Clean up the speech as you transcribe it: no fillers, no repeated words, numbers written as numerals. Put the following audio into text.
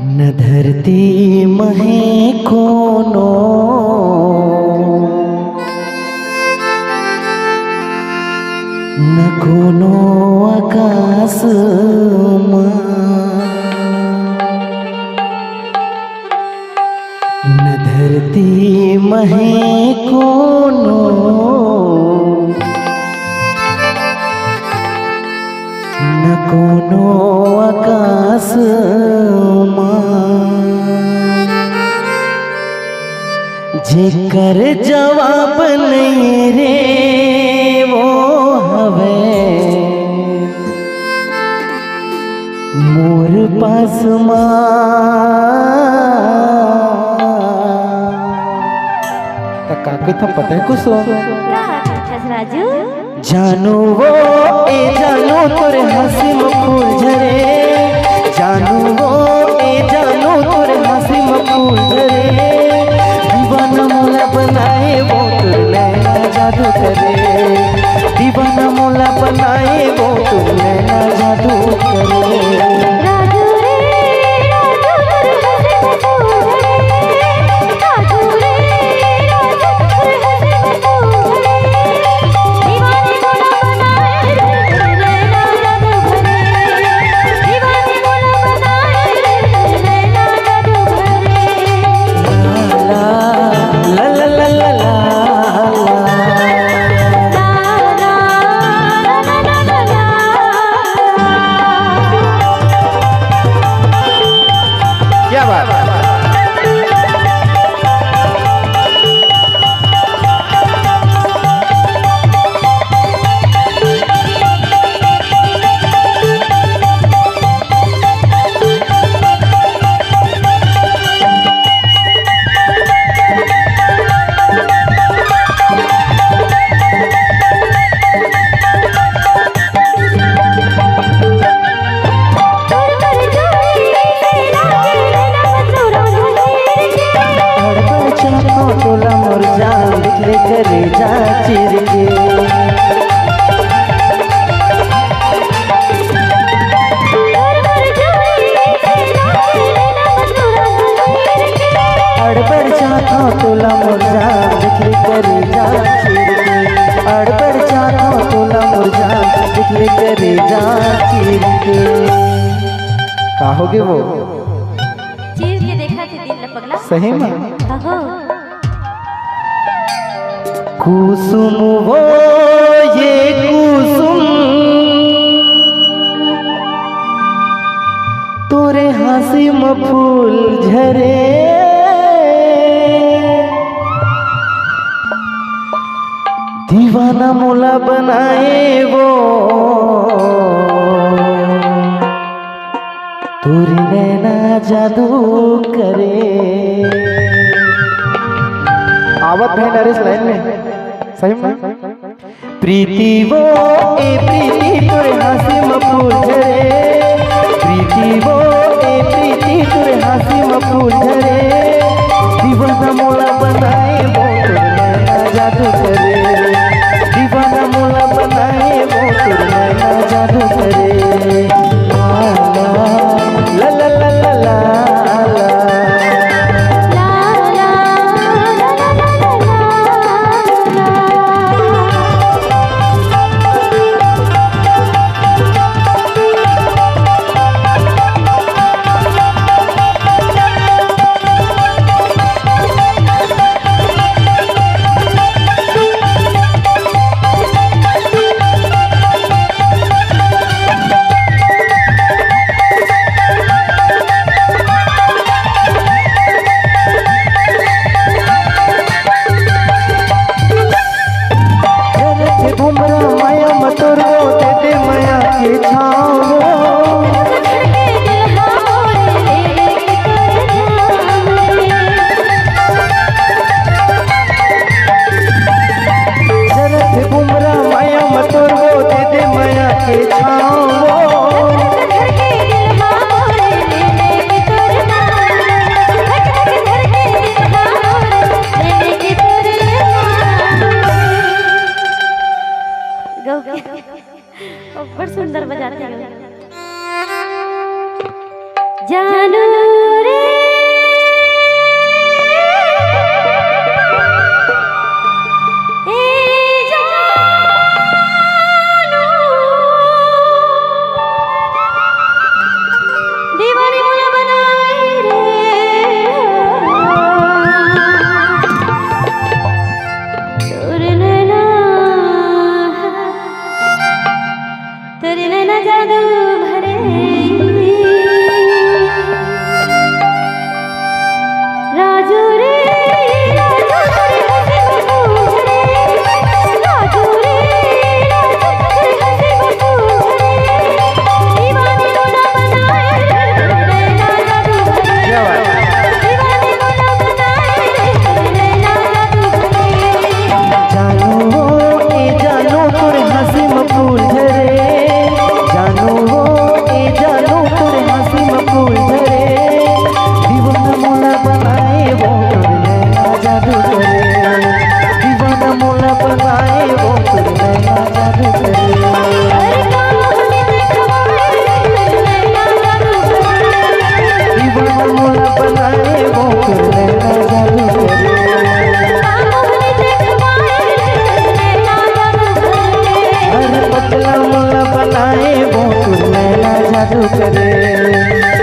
न धरती महे कोनो न कोनो आकाश न धरती महे कोनो न कोनो आकाश जेकर जवाब नहीं रे वो हवे मोर पास काके था पता है कुछ राजू जानू वो ए जानू तोरे हंसी में फूल झरे जानू वो ए जानू तोरे हंसी में फूल झरे दीवाना मोला बनाए वो तोर नैना जादू करे दीवाना मोला बनाए वो तोर नैना जादू करे राजू रे राजू तोरे हंसी में फूल झरे राजू रे राजू तोरे हंसी में फूल झरे दीवाने मोला बनाए नैना जादू करे दीवाने मोला बनाए नैना जादू करे ला ला ला ला ला क्या बात तोला मोर जान दिखले करे जा चिर के अड़बड़ चाहता तोला मोर जान दिखले करे जा चिर के अड़बड़ चाहता तोला मोर जान दिखले करे जा चिर के कहोगे वो चीज ये देखा थे दिल न पगला सही में कहो कुसुम वो ये कुसुम तोरे हंसी में फूल झरे दीवाना मोला बनाए वो तोरी नैना जादू करे आवत है नरेश लाइन में सही में प्रीति वो ए प्रीति तोरे हंसी में फूल झरे प्रीति वो ए प्रीति तोरे हंसी में फूल झरे दीवाना मोला बनाए वो तोरे नैना जादू करे दीवाना मोला बनाए वो तोरे नैना जादू करे ला ला ला ला ला रे